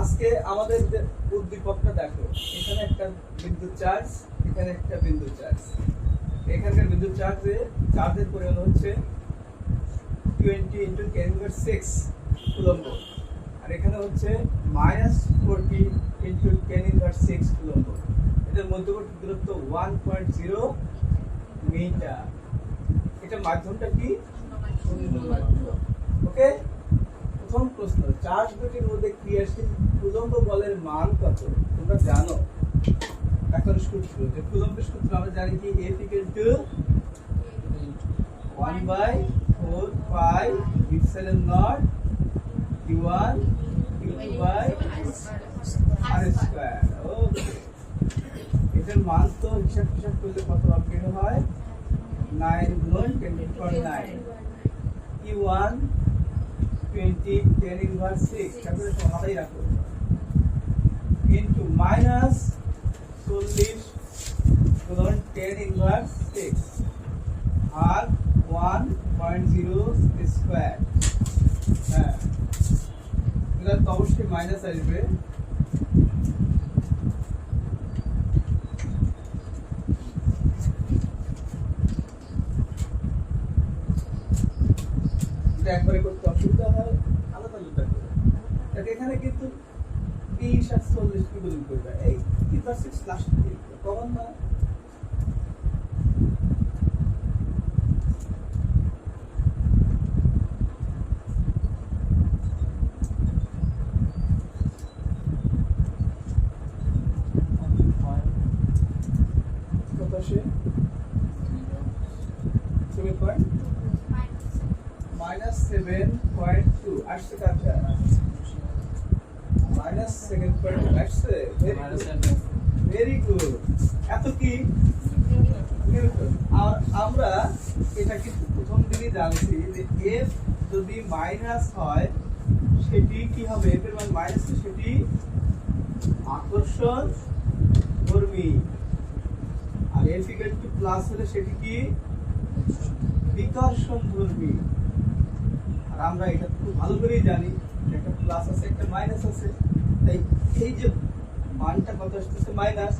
আজকে আমাদের যে উদ্দীপকটা দেখো, এখানে একটা বিদ্যুৎ চার্জ, এখানে একটা বিদ্যুৎ চার্জ। এখানকার বিদ্যুৎ চার্জের পরিমাণ হচ্ছে 20 × 10⁻⁶ কুলম্ব, আর এখানে হচ্ছে -40 × 10⁻⁶ কুলম্ব। এটার মধ্যবর্তী দূরত্ব 1.0 মিটার। এটা মাধ্যমটা কি? শূন্য মাধ্যম। ওকে, প্রথম প্রশ্ন, চার্জ দুটির মধ্যে ক্রিয়াশীল কুলম্ব বলের মান কত? তোমরা জানো। এখন সূত্র, যে কুলম্বের সূত্র আমরা জানি কি, F = 1/4 pi epsilon not Q1 Q2/r²। ওকে, এটার মান তো হিসাব করলে কত বের হয়? 9 × 10⁹ Q1 20 10⁻⁶, তাহলে মাথায় রাখো, ইনটু -40 × 10⁻⁶ আর 1.0 স্কয়ার। হ্যাঁ, এটা তো অবশ্যই মাইনাস আসবে। একবারে করতে অসুবিধা হয়, আলাদা আলাদা করে। এখানে কিন্তু 30 আর 40 কি গুণ করবে, এই 3/6 লাস্ট কমন না। কত আসে? 7.2 আসছে কাছে, -7.2 আসছে। Very good. এত কি আর আমরা এটা কিন্তু প্রথম দিনই জানছি যে F যদি মাইনাস হয় সেটি কি হবে? F এর মান মাইনাস, সেটি আকর্ষণ ধর্মী, আর F = প্লাস হলে সেটি কি বিকর্ষণ ধর্মী। আর আমরা এটা খুব ভালো করেই জানি, একটা প্লাস আছে একটা মাইনাস আছে, তাই এই যে মানটা কত আসছে মাইনাস,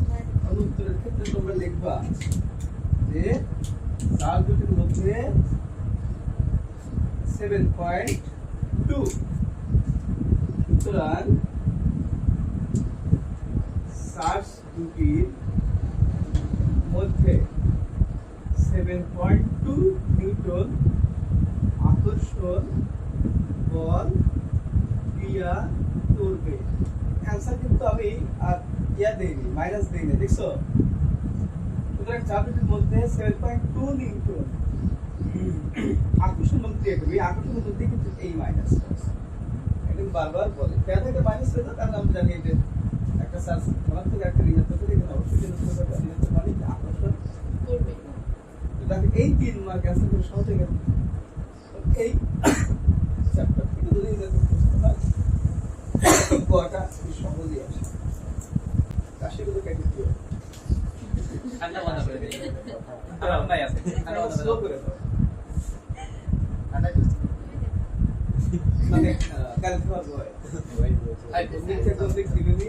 উত্তরের ক্ষেত্রে তোমরা লিখবা যে চার্জ দুটির মধ্যে 7.2। সুতরাং চার্জ দুটির মধ্যে 7.2 নিউটন আকর্ষণ বল ক্রিয়া করবে। অ্যান্সার কিন্তু আমি আর দেইনি, মাইনাস দেইনি, দেখছো? সুতরাং চার্জের মধ্যে 7.2 নিউটন আকর্ষণ বল ক্রিয়া করবে। আকর্ষণ বলতে কিন্তু এই মাইনাস এটা বারবার বলে কেন এটা মাইনাস হয়ে যায়, কারণ আমরা জানি এটা একটা চার্জ ধনাত্মক একটা ঋণাত্মক, এখানে অবশ্যই ঋণাত্মক মানে আকর্ষণ করবে। দেখো এই 3 মার্ক অ্যান্সার করে সহজে গেল। এই চ্যাপ্টার থেকে যদি এরকম প্রশ্ন হয় গোটা সহজেই আসে। রাশিগুলো কেটে দিও, ঠান্ডা বন্ধ করে দিই, আরাম নাই আছে, ঠান্ডা স্লো করে দাও। মানে কাল খাওয়া হয় আই নিচে কোন দিক দিবি।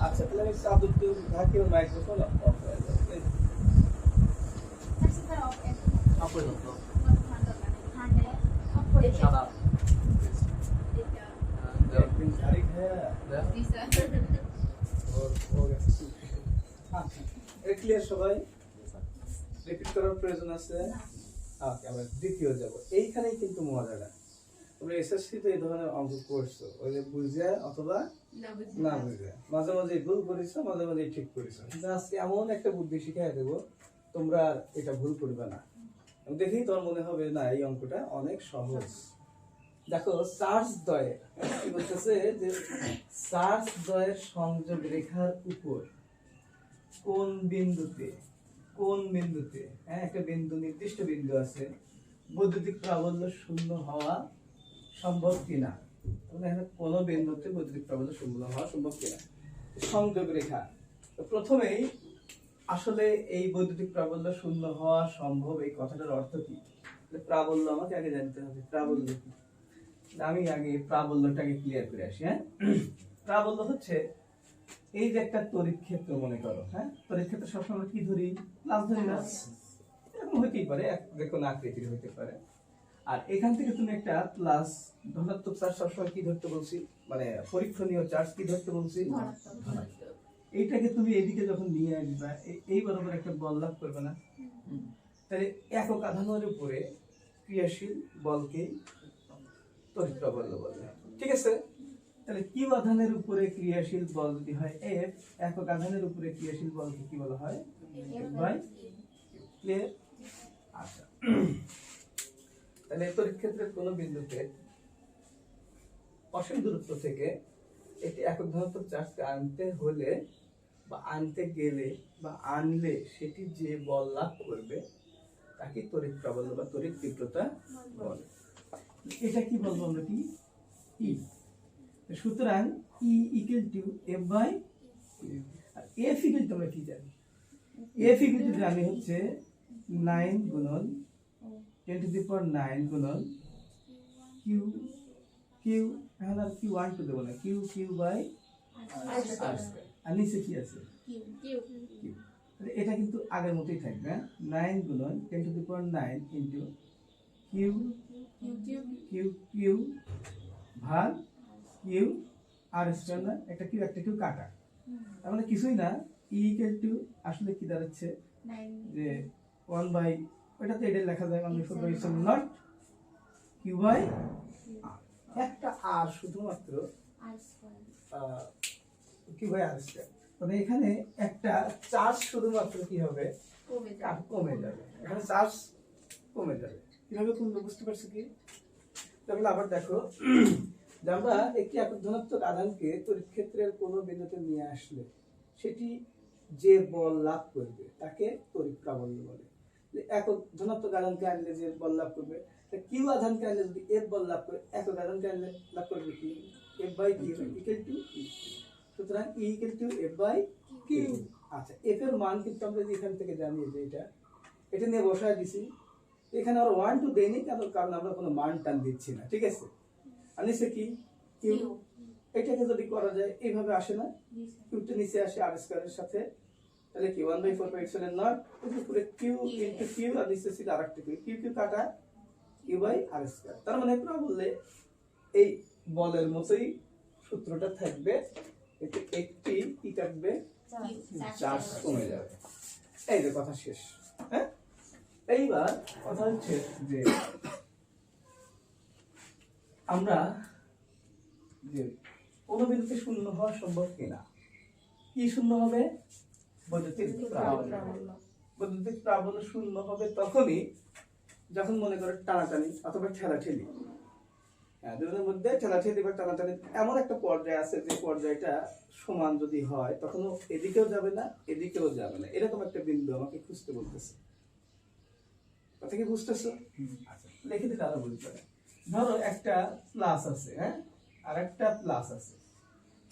আচ্ছা, তাহলে আমি সাবুত তো ঢাকি আর মাইক্রোফোন অফ হয়ে যাবে। অফ করে দাও। ঠান্ডা तारीख है जी सर और ক্লিয়ার সবাই? রিপিট করার প্রয়োজন আছে? ওকে, আমরা দ্বিতীয় যাব। এইখানেই কিন্তু মজাটা, তোমরা এসএসসি তে এই ধরনের অঙ্ক করছো, ওই যে বুঝিয়া অথবা না বুঝিয়া, মাঝে মাঝে ভুল করেছো, মাঝে মাঝে ঠিক করেছো, কিন্তু আজকে এমন একটা বুদ্ধি শিখিয়ে দেব তোমরা এটা ভুল করবে না। দেখেই তোমার মনে হবে না এই অঙ্কটা অনেক সহজ। দেখো, চার্জ দ্বয় কি বলতেছে যে চার্জ দ্বয়ের সংযোগ রেখার উপর কোন বিন্দুতে হ্যাঁ একটা বিন্দু, নির্দিষ্ট বিন্দু আছে, বৈদ্যুতিক প্রাবল্য শূন্য হওয়া সম্ভব কিনা। কোন বিন্দুতে বৈদ্যুতিক প্রাবল্য শূন্য হওয়া সম্ভব কিনা, সংযোগ রেখা। তো প্রথমেই আসলে এই বৈদ্যুতিক প্রাবল্য শূন্য হওয়া সম্ভব এই কথাটার অর্থ কি? প্রাবল্য আমাকে আগে জানতে হবে, প্রাবল্য কি। আমি আগে প্রাবল্যটাকে ক্লিয়ার করে আসি। হ্যাঁ, প্রাবল্য হচ্ছে এই যে একটা তড়িৎ ক্ষেত্র মনে করো, হ্যাঁ, তড়িৎ ক্ষেত্র সবসময় কি ধরি, প্লাস ধরি না, এরকম হইতেই পারে, যে কোনো আকৃতির হইতে পারে। আর এখান থেকে তুমি একটা প্লাস ধনাত্মক চার্জ সবসময় কি ধরতে বলছি, মানে পরীক্ষণীয় চার্জ কি ধরতে বলছি, ধনাত্মক। এইটাকে তুমি এদিকে যখন নিয়ে আসবা, এই বরাবর একটা বল লাভ করবে না, তাহলে একক আধানের উপরে ক্রিয়াশীল বলকে তড়িৎ প্রাবল্য বলে, ঠিক আছে। তাহলে কিউ আধানের উপরে ক্রিয়াশীল বল যদি হয় এফ, একক আধানের উপরে ক্রিয়াশীল বলকে কি বলা হয়, বাই ক্লিয়ার। আচ্ছা, তাহলে তড়িৎ ক্ষেত্রের কোন বিন্দুতে অসীম দূরত্ব থেকে একটি একক ধনাত্মক চার্জকে আনতে হলে বা আনতে গেলে বা আনলে সেটি যে বল লাভ করবে তাকে তড়িৎ প্রাবল্য বা তড়িৎ তীব্রতা বলে। এটা কি বলবো আমরা, কি ই। সুতরাং E equal to F by, আর এফ ইকুয়াল টু আমরা কি জানি, এফ ইকুয়াল টু জানি হচ্ছে 9 গুণন 10 টু দি পাওয়ার 9 গুণন কিউ, কিউ এখন আর কিউ 1 টু দেব না, Q Q by R square, আর নিচে কি আছে কিউ, কিউ। এটা কিন্তু আগের মতই থাকবে, 9 গুণন 10 to the power 9 into Q Q Q ভাগ কিউ আর স্কয়ার, না একটা কিউ একটা কিউ কাটা, তার মানে কিছুই না, ই ইকুয়াল টু আসলে কি দাঁড়াচ্ছে যে 1 বাই, ওটাতে এটা লেখা যায় 1 বাই নট কিউ বাই একটা আর শুধুমাত্র কিউ বাই আর স্কয়ার, মানে এখানে একটা চার্জ শুধুমাত্র কি হবে, কমে যাবে, এখানে চার্জ কমে যাবে। কিভাবে কমবে বুঝতে পারছো কি? তাহলে আবার দেখো যে আমরা একটি একক ধনাত্মক আধানকে তড়িৎ ক্ষেত্রের কোনো বিন্দুতে নিয়ে আসলে সেটি যে বল লাভ করবে তাকে তড়িৎ প্রাবল্য বলে। একক ধনাত্মক আধানকে আনলে যে বল লাভ করবে, কিউ আধানকে আনলে যদি এফ বল লাভ করে, একক আধানকে আনলে লাভ করবে কি, F by Q equal to E. সুতরাং E equal to F by Q. আচ্ছা, এফ এর মান কিন্তু আমরা এখান থেকে জানি যে এটা নিয়ে বসায় দিছি, এখানে আর 1 2 দেইনি কারণ আমরা কোনো মান টান দিচ্ছি না, ঠিক আছে। আর নিচে কি কিউ, এটাকে যদি করা যায় এইভাবে আসে না, কিউটা নিচে আসে আর স্কয়ারের সাথে, তাহলে কি 1/4 পাই এপসিলন নট পুরো কিউ ইনটু কিউ, আর নিচে ছিল আরেকটা কিউ, কিউ কিউ কাটা কিউ বাই আর স্কয়ার। তার মানে পুরো বললে এই বলের মতোই সূত্রটা থাকবে, এতে একটি কি কাটবে, চার্জ কমে যাবে। এই যে কথা শেষ। হ্যাঁ, এইবার কথা হচ্ছে যে আমরা যে কোন বিন্দুতে শূন্য হওয়া সম্ভব কিনা, কি শূন্য হবে, বৈদ্যুতিক প্রাবল্য। বৈদ্যুতিক প্রাবল্য শূন্য হবে তখনই যখন মনে করে টানাটানি অথবা ঠেলাঠেলি, দুজনের মধ্যে ঠেলাঠেলি বা টানাটানি এমন একটা পর্যায়ে আছে যে পর্যায়টা সমান যদি হয় তখন এদিকেও যাবে না এদিকেও যাবে না, এরকম একটা বিন্দু আমাকে খুঁজতে বলতেছে। কথা কি বুঝতেছো? আচ্ছা, লিখে দিলে আরো বুঝতে পারে। ধরো একটা প্লাস আছে, হ্যাঁ, আর একটা প্লাস আছে,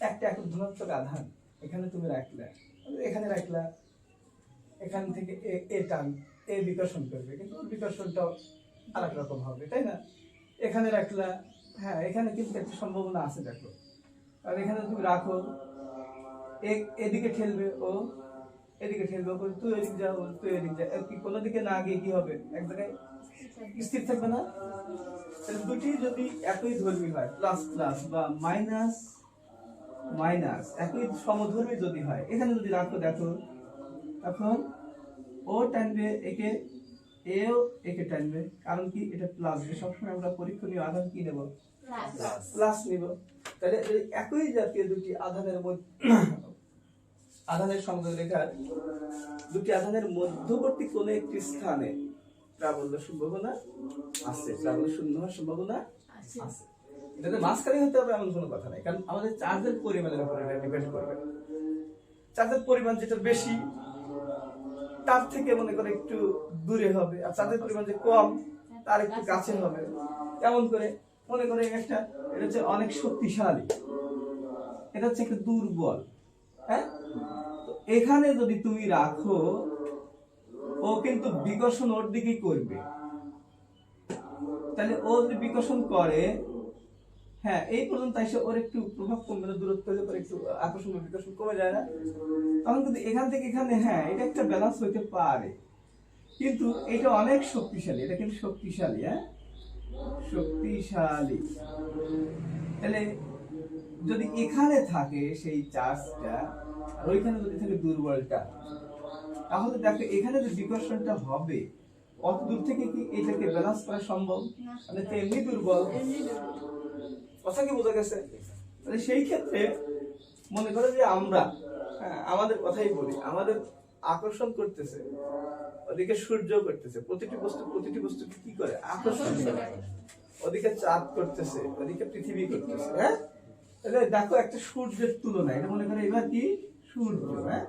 একটা একক ধনাত্মক আধান এখানে তুমি রাখলে, এখানে রাখলা, এখান থেকে এ টান এ বিকর্ষণ করবে, কিন্তু বিকর্ষণটাও আরেক রকম হবে, তাই না? এখানে রাখলা, হ্যাঁ, এখানে কিন্তু একটা সম্ভাবনা আছে, দেখো, আর এখানে তুমি রাখো, এদিকে ঠেলবে ও এদিকে ঠেলবে, তুই এদিকে যাও তুই এদিকে যা, কি কোনো দিকে না গিয়ে কি হবে, এক জায়গায় স্থির থাকবে না। তাহলে দুটি যদি একই ধর্মী হয়, প্লাস প্লাস বা মাইনাস মাইনাস একই সমধর্মী যদি হয়, এখানে যদি রাখো, দেখো এখন ও টানবে একে, এও একে টানবে, কারণ কি এটা প্লাস, সবসময় আমরা পরীক্ষণীয় আধান কি নেব, প্লাস নিব। তাহলে একই জাতীয় দুটি আধানের মধ্যে আধানের সংযোগ রেখার দুটি আধানের মধ্যবর্তী কোন একটি স্থানে প্রাবল্য সম্ভাবনা আছে, প্রাবল্য শূন্য হওয়ার সম্ভাবনা আছে। এটাতে মাঝখানে হতে হবে এমন কোনো কথা নাই, কারণ আমাদের চার্জের পরিমাণের উপর এটা ডিপেন্ড করবে। চার্জের পরিমাণ যেটা বেশি তার থেকে মনে করে একটু দূরে হবে, আর চার্জের পরিমাণ যে কম তার একটু কাছে হবে। কেমন করে, মনে করে একটা এটা হচ্ছে অনেক শক্তিশালী, এটা হচ্ছে একটা দুর্বল, হ্যাঁ, তো এখানে যদি তুমি রাখো ও কিন্তু বিকর্ষণ ওর দিকেই করবে, তাহলে ও যদি বিকর্ষণ করে, হ্যাঁ এই পর্যন্ত এসে ওর একটু প্রভাব কমবে না, দূরত্ব হলে পরে একটু আকর্ষণ বা বিকর্ষণ কমে যায় না, তখন কিন্তু এখান থেকে এখানে হ্যাঁ এটা একটা ব্যালেন্স হইতে পারে, কিন্তু এটা অনেক শক্তিশালী, এটা কিন্তু শক্তিশালী, হ্যাঁ শক্তিশালী। তাহলে যদি এখানে থাকে সেই চার্জটা আর ওইখানে যদি থাকে দুর্বলটা, তাহলে দেখো এখানে যে বিকর্ষণটা হবে অত দূর থেকে কি এটাকে ব্যালেন্স করা সম্ভব? মানে তেমনি দুর্বল, কথা কি বোঝা গেছে? তাহলে সেই ক্ষেত্রে মনে করো যে আমরা আমাদের কথাই বলি, আমাদের আকর্ষণ করতেছে ওদিকে সূর্য করতেছে, প্রতিটি বস্তুকে কি করে আকর্ষণ করে, ওদিকে চাঁদ করতেছে, ওদিকে পৃথিবী করতেছে, হ্যাঁ তাহলে দেখো একটা সূর্যের তুলনা, এটা মনে করো এবার কি সূর্য, হ্যাঁ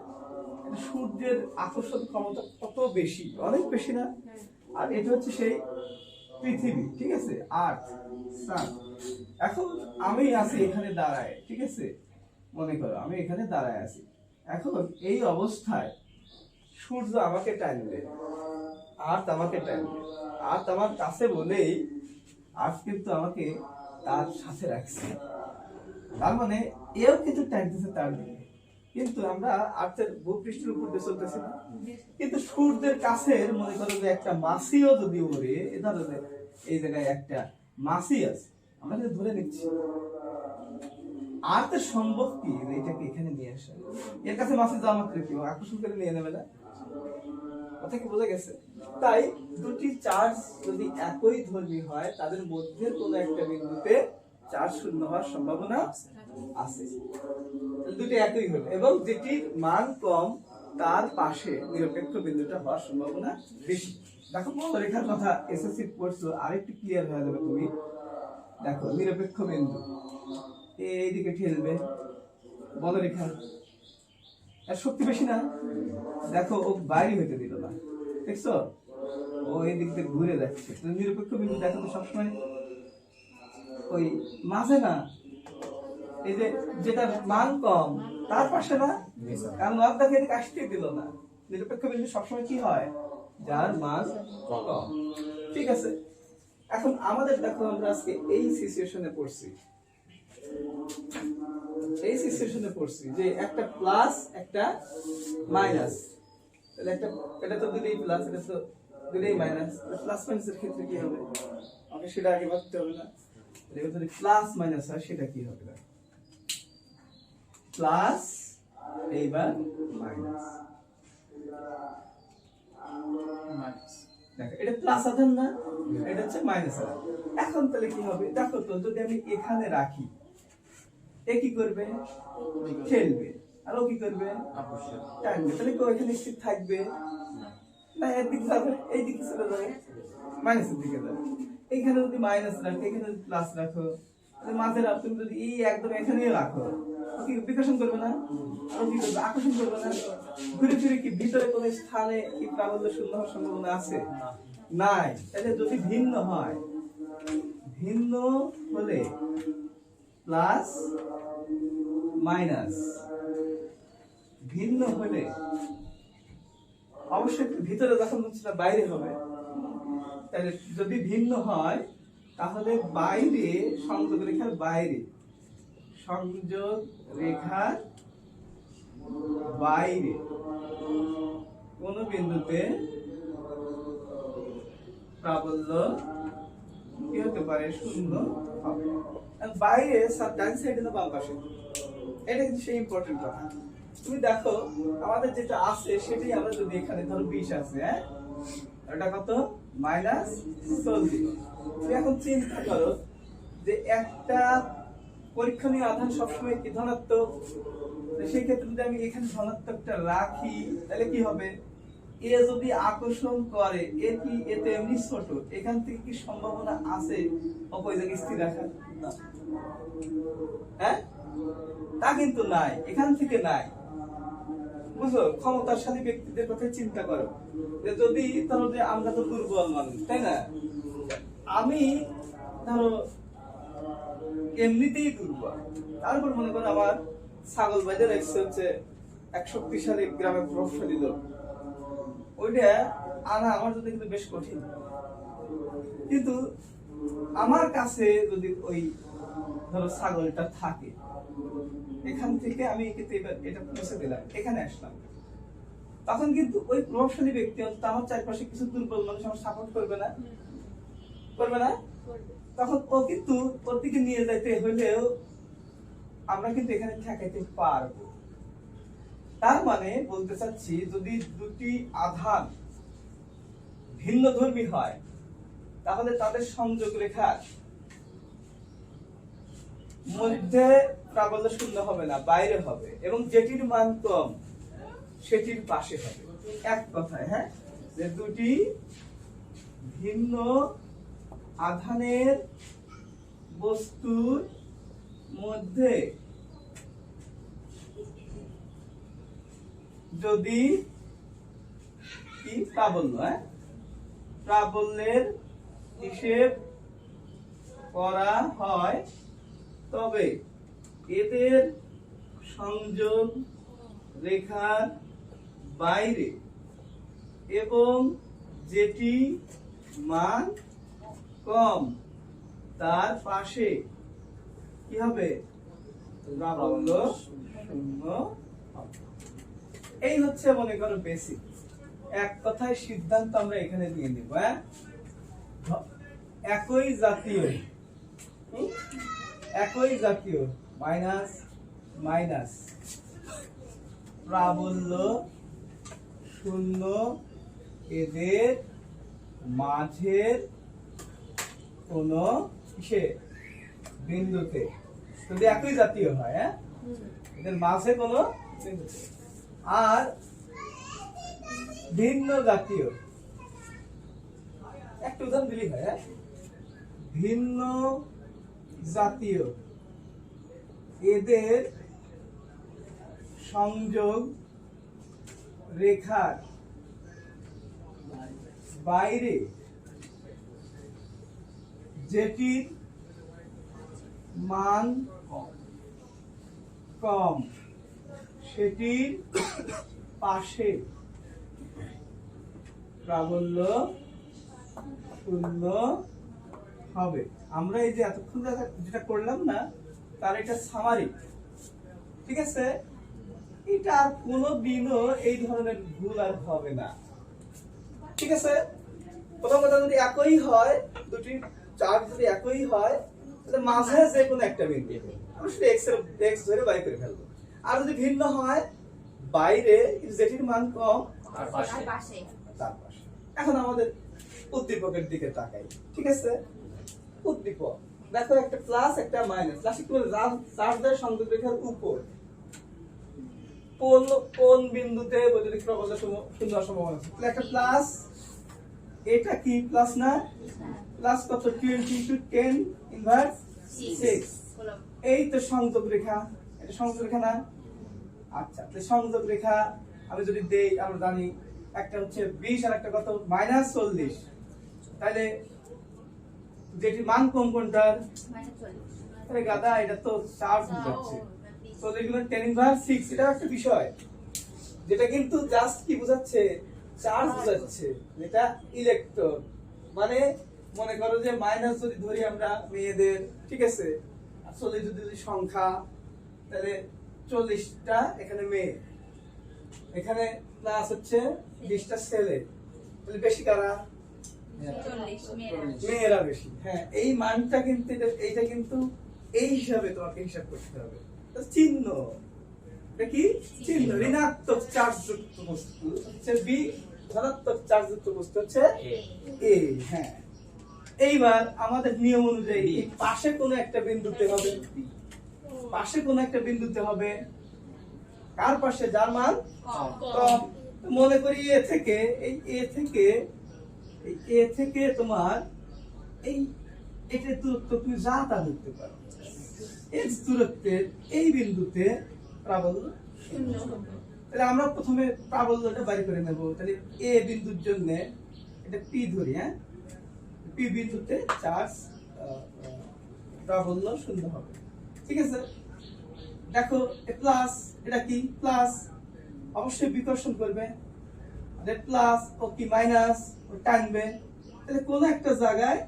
সূর্যের আকর্ষণ ক্ষমতা কত বেশি, অনেক বেশি না? আর এটা হচ্ছে সেই পৃথিবী, ঠিক আছে, আর্থ সান। এখন আমি আছি এখানে দাঁড়ায়, ঠিক আছে, মনে করো আমি এখানে দাঁড়ায় আছি, এখন এই অবস্থায় সূর্য আমাকে টানবে, আর্থ আমাকে টানবে, আর্থ আমার কাছে বলেই আর্থ কিন্তু আমাকে তার সাথে রাখছে, তার মানে এও কিন্তু টানতেছে তার দিকে, কিন্তু আমরা আর্থের ভূপৃষ্ঠের উপর দিয়ে চলতেছি না, কিন্তু সূর্যের কাছের মনে করো যে একটা মাছিও যদি ওরে, এ ধরো যে এই জায়গায় একটা মাছি আছে, আমরা কিন্তু ধরে নিচ্ছি, আর্থের সম্ভব কি এটাকে এখানে নিয়ে আসা, এর কাছে মাছি যাওয়া মাত্র কি আকর্ষণ করে নিয়ে নেবে না, কথা কি বোঝা গেছে? তাই দুটি চার্জ যদি একই ধর্মী হয় তাদের মধ্যে কোনো একটা বিন্দুতে চার্জ শূন্য হওয়ার সম্ভাবনা আছে, দুটি একই হলো, এবং যেটির মান কম তার পাশে নিরপেক্ষ বিন্দুটা হওয়ার সম্ভাবনা বেশি। দেখো বলরেখার কথা এসএসসি পড়ছো, আরেকটু ক্লিয়ার হয়ে যাবে তুমি। দেখো নিরপেক্ষ বিন্দু এইদিকে ঠেলবে বলরেখা, এর শক্তি বেশি না, দেখো ও বাইরে হইতে দিল না, দেখছো ও এই দিক দিয়ে ঘুরে যাচ্ছে, নিরপেক্ষ বিন্দু দেখো তো সবসময় ওই মাঝে না, এই যে যেটা মান কম তার পাশে না, কারণ অর্ধেক এদিকে আসতে দিল না, নিরপেক্ষ বিন্দু সবসময় কি হয় যার মান কম, ঠিক আছে। এখন আমাদের দেখো আমরা আজকে এই সিচুয়েশনে পড়ছি, এই সিচুয়েশনে পড়ছি যে একটা প্লাস একটা মাইনাস, তাহলে একটা এটা তো দুটোই প্লাস, এটা তো দুটোই মাইনাস, প্লাস মাইনাসের ক্ষেত্রে কি হবে আমাকে সেটা আগে ভাবতে হবে না, এটা যদি প্লাস মাইনাস হয় সেটা কি হবে, প্লাস এইবার মাইনাস, দেখো এটা প্লাস আধান না, এটা হচ্ছে মাইনাস আধান। এখন তাহলে কি হবে দেখো তো, যদি আমি এখানে রাখি এ কি করবে খেলবে, আর ও কি করবে টানবে, তাহলে কি এখানে স্থির থাকবে না, এর দিকে যাবে, এই দিকে চলে যাবে, মাইনাসের দিকে যাবে। এখানে যদি মাইনাস রাখো, এখানে যদি প্লাস রাখো, তাহলে মাঝে রাখো, তুমি যদি এই একদম এখানেই রাখো কি বিকর্ষণ করবে না, আর কি করবে আকর্ষণ করবে না, ঘুরে ফিরে কি ভিতরে কোন স্থানে কি প্রাবল্য শূন্য হওয়ার সম্ভাবনা আছে নাই? তাহলে যদি ভিন্ন হয়, ভিন্ন হলে প্লাস মাইনাস, ভিন্ন হলে অবশ্যই ভিতরে যখন হচ্ছে বাইরে হবে, তাহলে যদি ভিন্ন হয় তাহলে বাইরে সংযোগ রেখার বাইরে, সংযোগ রেখার বাইরে কোন বিন্দুতে প্রাবল্য কি হতে পারে শূন্য হবে, বাইরে ডান সাইডে না বাম পাশে, এটা কিন্তু সেই ইম্পর্টেন্ট কথা। তুমি দেখো আমাদের যেটা আছে সেটাই আমরা যদি এখানে ধরো 20 আছে, হ্যাঁ এটা কত -40, তুমি এখন চিন্তা করো যে একটা পরীক্ষণীয় আধান সবসময় কি ধনাত্মক, সেই ক্ষেত্রে যদি আমি এখানে ধনাত্মকটা রাখি তাহলে কি হবে, এ যদি আকর্ষণ করে এ কি এতে এমনি ছোট, এখান থেকে কি সম্ভাবনা আছে ওই জায়গায় স্থির রাখার? না, হ্যাঁ তা কিন্তু নাই, এখান থেকে নাই, বুঝলো? ক্ষমতাশালী ব্যক্তিদের কথা চিন্তা করো, যে যদি ধরো যে আমরা তো দুর্বল মানুষ, তাই না, আমি ধরো এমনিতেই দুর্বল, তারপর মনে করো আমার ছাগল বাজার এসছে হচ্ছে এক শক্তিশালী গ্রামে প্রভাবশালী লোক, ওইটা আনা আমার জন্য কিন্তু বেশ কঠিন, কিন্তু আমার কাছে যদি ওই ধরো ছাগলটা থাকে, এখান থেকে আমি কিন্তু এটা মুছে দিলাম, এখানে আসলাম, তখন কিন্তু ওই প্রভাবশালী ব্যক্তি অন্তত আমার চারপাশে কিছু দুর্বল মানুষ আমার সাপোর্ট করবে না, করবে না? তখন ও কিন্তু ওর দিকে নিয়ে যাইতে হলেও আমরা কিন্তু এখানে ঠেকাইতে পারবো। তার মানে বলতে চাচ্ছি, যদি দুটি আধান ভিন্ন ধর্মী হয় তাহলে তাদের সংযোগ রেখার মধ্যে প্রাবল্য শূন্য হবে না, বাইরে হবে, এবং যেটির মান কম সেটির পাশে হবে। এক কথায়, হ্যাঁ, যে দুটি ভিন্ন আধানের বস্তুর মধ্যে যদি কি প্রাবল্য, প্রাবল্যের হিসেব করা হয় তবে এদের সংযোগ রেখার বাইরে এবং যেটি মান কম তার পাশে কি হবে? প্রাবল্য শূন্য হবে। এই হচ্ছে মনে করো বেসিক। এক কথায় সিদ্ধান্ত আমরা এখানে দিয়ে নেব। একই জাতীয় মাইনাস মাইনাস প্রাবল্য শূন্য এদের মাঝের কোন বিন্দুতে, যদি একই জাতীয় হয়, এদের মাঝে কোন বিন্দুতে। আর ভিন্ন জাতীয়, একটু উদাহরণ দিলেই হয়, ভিন্ন জাতীয় এদের সংযোগ রেখার বাইরে যেটির মান কম সেটির পাশে প্রাবল্য শূন্য হবে। আমরা এই যে এতক্ষণ যেটা করলাম না, তার এটা সামারি, ঠিক আছে? এটা আর কোনোদিনও এই ধরনের ভুল আর হবে না, ঠিক আছে? প্রথম কথা, যদি একই হয়, দুটি চার্জ যদি একই হয়, তাহলে মাঝে যে কোনো একটা বিন্দু আমরা শুধু এক্স ধরে বাই করে ফেলবো। আর যদি ভিন্ন হয়, বাইরে যেটির মান কম তার পাশে। এখন আমাদের উদ্দীপকের দিকে তাকাই, ঠিক আছে? উদ্দীপক দেখো, একটা প্লাস একটা মাইনাস, প্লাস কি বলে, চার্জের সংযোগ রেখার উপর কোন বিন্দুতে বৈদ্যুতিক প্রবলতা শূন্য হওয়ার সম্ভাবনা আছে? একটা প্লাস, এটা কি প্লাস না? প্লাস কত? 20 * 10⁻⁶। এই তো সংযোগ রেখা, এটা সংযোগ রেখা না? আচ্ছা, তাহলে সংযোগ রেখা আমি যদি দেই, আমরা জানি একটা হচ্ছে 20 আর একটা কত? -40। তাহলে যেটি মান কম কোনটার? আরে গাদা, এটা তো চার্জ বুঝাচ্ছে। 40 * 10⁻⁶, এটা একটা বিষয় যেটা কিন্তু জাস্ট কি বুঝাচ্ছে? চার্জ বুঝাচ্ছে। এটা ইলেকট্রন, মানে মনে করো যে মাইনাস যদি ধরি আমরা মেয়েদের, ঠিক আছে, আসলে যদি সংখ্যা, তাহলে 40টা এখানে মেয়ে, এখানে প্লাস হচ্ছে 20টা ছেলে, তাহলে বেশি কারা? মেয়েরা বেশি। হ্যাঁ, এই মানটা কিন্তু এইটা কিন্তু এই হিসাবে তোমাকে হিসাব করতে হবে। চিহ্ন, এটা কি চিহ্ন? ঋণাত্মক চার্জযুক্ত বস্তু হচ্ছে বি, ধনাত্মক চার্জযুক্ত বস্তু হচ্ছে এ। হ্যাঁ, এইবার আমাদের নিয়ম অনুযায়ী পাশে কোনো একটা বিন্দুতে হবে, পাশে কোনো একটা বিন্দুতে হবে, কার পাশে? যার মান কম। মনে করি এ থেকে, এই এ থেকে তোমার এই এটা দূরত্ব তুমি যা তা ধরতে পারো, এই দূরত্বের এই বিন্দুতে প্রাবল্য শূন্য হবে। তাহলে আমরা প্রথমে প্রাবল্যটা বাইর করে নেব। তাহলে এ বিন্দুর জন্য এটা পি ধরি, পি বিন্দুতে চার্জ প্রাবল্য শূন্য হবে, ঠিক আছে? দেখো, প্লাস, এটা কি প্লাস, অবশ্যই বিকর্ষণ করবে, প্লাস ও কি মাইনাস ও টানবে, তাহলে কোন একটা জায়গায়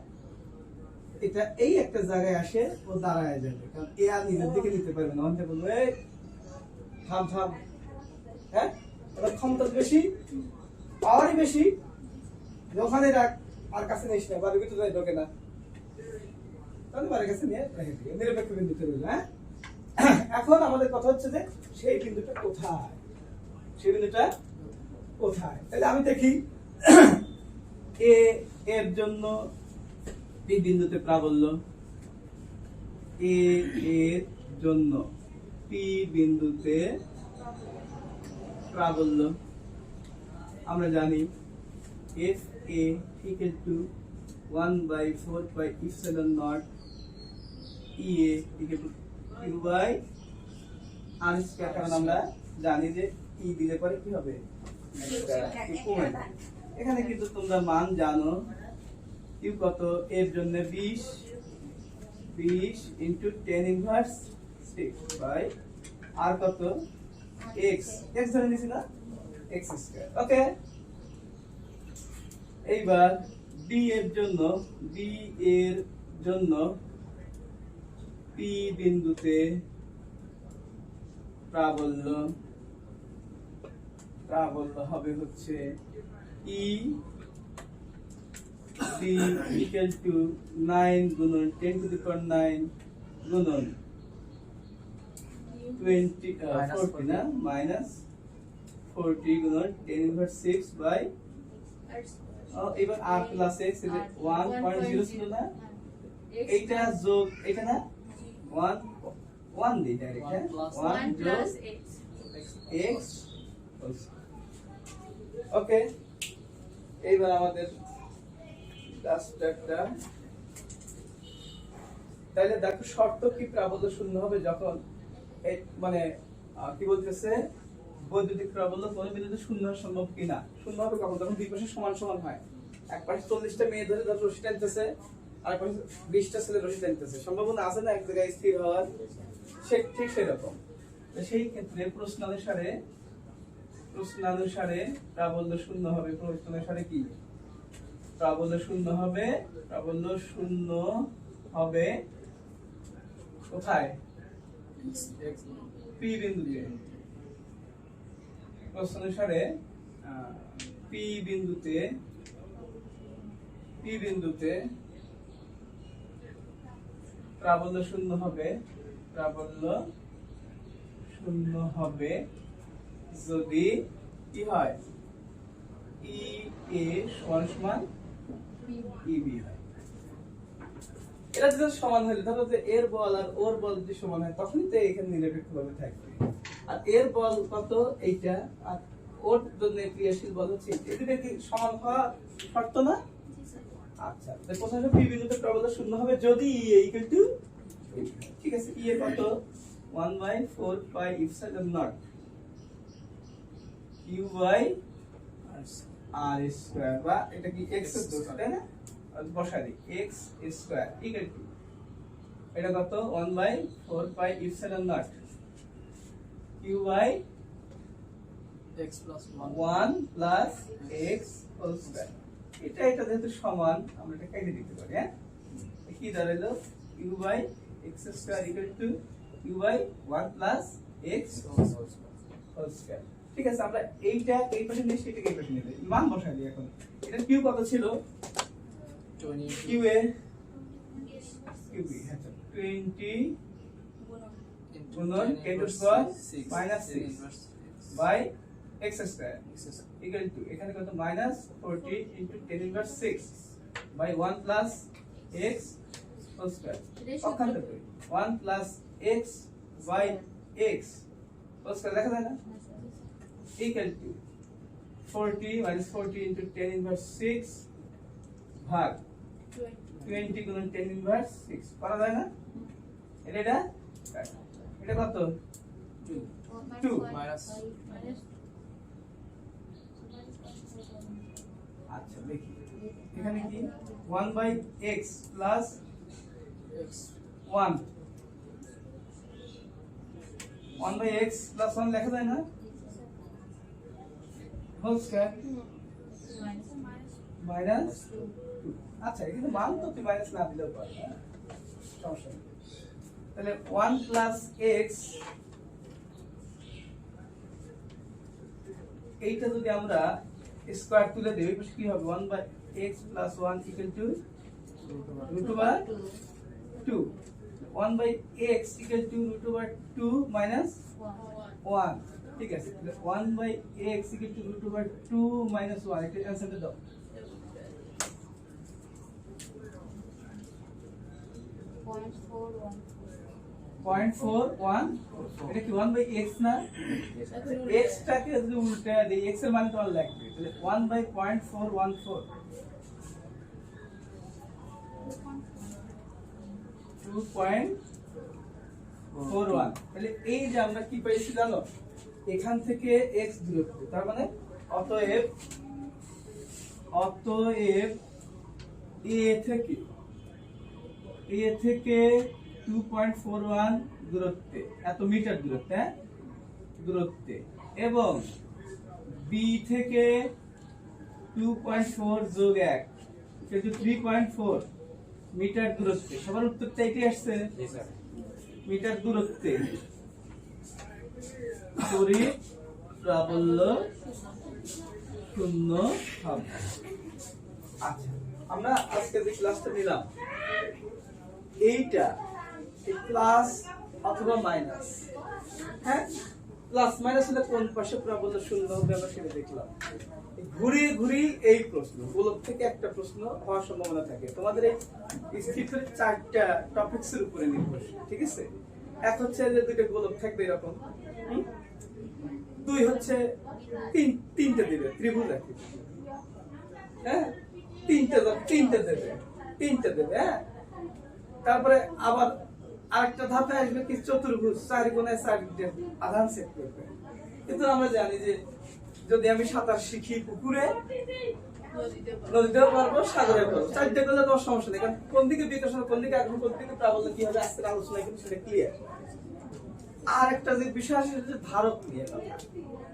এটা এই একটা জায়গায় আসে ও দাঁড়ায় যাবে, কারণ এ আর নিজের দিকে নিতে পারবে না। অন্তে বলবো এই থাম থাম, হ্যাঁ ওটা ক্ষমতা বেশি, পাওয়ারই বেশি, ওখানে রাখ, আর কাছে নিস না, বাড়ির ভিতরে ঢোকে না, তাহলে বাড়ির কাছে নিয়ে রেখে দিবে, নিরপেক্ষ বিন্দুতে রইল। হ্যাঁ, এখন আমাদের কথা হচ্ছে যে সেই বিন্দুটা কোথায়, সেই বিন্দুটা কোথায়। তাহলে আমি দেখি এ এর জন্য পি বিন্দুতে প্রাবল্য, এ এর জন্য পি বিন্দুতে প্রাবল্য আমরা জানি F A equal to 1/4 pi epsilon naught E A equal to Q by R square. কারণ আমরা জানি যে ই দিলে পরে কি হবে, এখানে কিন্তু তোমরা মান জানো, কিউ কত, এর জন্য 20 ইনটু 10 ইনভার্স 6 বাই আর কত x ধরে নিছি না, x স্কয়ার। ওকে, এইবার ডি এর জন্য পি বিন্দুতে প্রাবল্য হবে হচ্ছে ই ডি ইকুয়াল টু 9 গুণন 10 টু দি পাওয়ার 9 গুণন 40 না মাইনাস 40 গুণন 10 ইনভার্স 6 বাই এবার r প্লাস x এর 1.0 ছিল না, এইটা যোগ এটা না 1 দিই ডাইরেক্ট, 1 প্লাস x। ওকে, এইবার আমাদের ডাস্টারটা, তাহলে দেখো শর্ত কি, প্রাবল্য শূন্য হবে যখন মানে কি বলতেছে, বৈদ্যুতিক প্রাবল্য কোন বিন্দুতে শূন্য হওয়া সম্ভব কিনা। শূন্য হবে কখন, যখন দুই পাশে সমান সমান হয়, এক পাশে 40টা মেয়ে ধরে ধর রশি টানতেছে, আর এক পাশে 20টা ছেলে রশি টানতেছে, সম্ভাবনা আছে না এক জায়গায় স্থির হওয়ার, ঠিক সেরকম। সেই ক্ষেত্রে প্রশ্নানুসারে প্রাবল্য শূন্য হবে, প্রশ্নানুসারে কি প্রাবল্য শূন্য হবে কোথায়, পি বিন্দুতে। প্রশ্নানুসারে পি বিন্দুতে প্রাবল্য শূন্য হবে যদি কি হয়, ই এ সমান ই বি হয়। এটা যদি সমান হলে, ধরো যে এর বল আর ওর বল যদি সমান হয়, তখনই তো এখানে নিরপেক্ষভাবে থাকবে। আর এর বল কত এইটা, আর ওর জন্য ক্রিয়াশীল বল হচ্ছে এইটা, এটা কি সমান হওয়া শর্ত না? আচ্ছা, তাহলে প্রথমে পি বিন্দুতে প্রাবল্য শূন্য হবে যদি ই ইকুয়াল টু, ঠিক আছে, ই এর কত 1/4 pi epsilon naught Q by R square, বা এটা কি x এর দোষ, তাই না, বসাই দিই x স্কয়ার ইকুয়াল টু এটা কত 1/4 pi epsilon naught Q by x plus 1 plus x whole square. এটা যেহেতু সমান, আমরা এটা কেটে দিতে পারি। হ্যাঁ, কি দাঁড়ালো, Q by x square equal to Q by 1 plus x whole square. ঠিক আছে, আমরা এইটা এই পাশে নিয়ে সেটাকে এই পাশে নিয়ে যাই, মান বসাই দিই। এখন এটা কিউ কত ছিল, 20 কিউ এ কিউ বি, হ্যাঁ 20 গুণন 10 to the power minus 6 by x square equal to এখানে কত minus 40 into 10 inverse 6 by 1 plus x whole square. অক্ষান্তর করি 1 plus x by x whole square লেখা যায় না, equal to 40 minus 40 into 10 inverse 6 ভাগ 20 গুণন 10 inverse 6 করা যায় না, এটা কত 2 minus আচ্ছা দেখি এখানে কি 1 by x plus x 1 by x plus 1 লেখা যায় না, হোল স্কয়ার মাইনাস 2 আচ্ছা কিন্তু মান তো তুই মাইনাস না দিলেও পারবে, হ্যাঁ? সমস্যা নেই। তাহলে 1 প্লাস এক্স, এইটা যদি আমরা স্কয়ার তুলে দেই, ওই পাশে কি হবে? 1 by X plus 1 equal to root over 2। 1 by X equal to root over 2 minus 1। ঠিক আছে, তাহলে 1 by X equal to root over 2 minus 1। এটা অ্যানসারটা দাও। 0.414। এটা কি 1 বাই x না? x টাকে যদি উল্টা দেই, x এর মান তোমার লাগবে, তাহলে 1 বাই 0.414 2.41। তাহলে এই যে আমরা কি পাইছি জানো, এখান থেকে x দূরত্ব, তার মানে অতএব a থেকে 2.41 দূরত্বে, এত মিটার দূরত্বে, হ্যাঁ? দূরত্বে, এবং b থেকে 2.4 যোগ 1 কিন্তু 3.4 মিটার দূরত্বে। সবার উত্তরটা এটাই আসছে, মিটার দূরত্বে তড়িৎ প্রাবল্য শূন্য হবে। আচ্ছা, আমরা আজকে যে ক্লাসটা নিলাম, এইটা প্লাস অথবা মাইনাস, হ্যাঁ? প্লাস মাইনাস হলে কোন পাশে প্রাবল্য শূন্য হবে আমরা সেটা দেখলাম। ঘুরিয়ে ঘুরিয়ে এই প্রশ্ন, গোলক থেকে একটা প্রশ্ন হওয়ার সম্ভাবনা থাকে। তোমাদের এই স্থিতির 4টা টপিকস এর উপরে নির্ভরশীল, ঠিক আছে? এক হচ্ছে যে দুইটা গোলক থাকবে এরকম, দুই হচ্ছে তিনটে দিবে ত্রিভুজ আছে, হ্যাঁ? তিনটে দেবে, হ্যাঁ? তারপরে আবার আরেকটা ধাপে আসবে কি চতুর্ভুজ, 4 কোণায় 4 আধান সেট করবে। কিন্তু আমরা জানি যে যদি আমি সাঁতার শিখি পুকুরে, নদীতেও পারবো, সাগরে পারবো, 4টে করলে তোমার সমস্যা নেই, কারণ কোন দিকে বিকর্ষণ, কোন দিকে আগ্রহ, কোন দিকে প্রাবল্য কি হবে আজকের আলোচনা কিন্তু সেটা ক্লিয়ার। আর একটা যে বিষয় আছে সেটা ধারক নিয়ে কথা।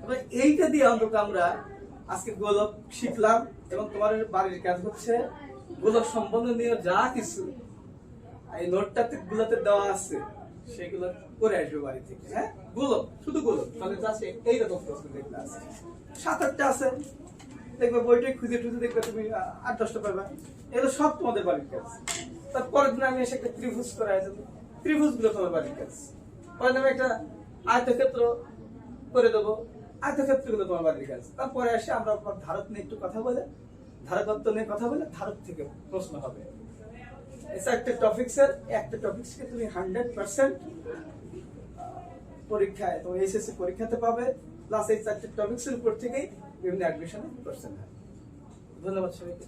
তবে এইটা দিয়ে অন্তত আমরা আজকে গোলক শিখলাম, এবং তোমার বাড়ির কাজ হচ্ছে গোলক সম্বন্ধীয় যা কিছু এই নোটটাতে গুলোতে দেওয়া আছে সেগুলো করে আসবে বাড়ি থেকে, হ্যাঁ? গোলক, শুধু গোলক, তাহলে আছে এইরকম প্রশ্ন দেখলে আছে 7-8টা আছে, দেখবে বইটাই খুঁজে খুঁজে দেখবে তুমি 8-10টা পাবে। এগুলো সব তোমাদের বাড়ির কাজ। তারপরের দিন আমি এসে একটা ত্রিভুজ করে আসবো, ত্রিভুজ গুলো তোমার বাড়ির কাজ। পরে আমি একটা আয়তক্ষেত্র করে দেবো, আয়তক্ষেত্র গুলো তোমার বাড়ির কাজ। তারপরে এসে আমরা ধারক নিয়ে একটু কথা বলে, ধারকত্ব নিয়ে কথা বলে, ধারক থেকে প্রশ্ন হবে। একটা টপিক্সের একটা টপিক্সকে তুমি 100% পরীক্ষায়, তোমার এসএসসি পরীক্ষাতে পাবে, প্লাস এই 4টে টপিক্সের উপর থেকেই বিভিন্ন অ্যাডমিশনে পার্সেন্ট হয়। ধন্যবাদ সবাইকে।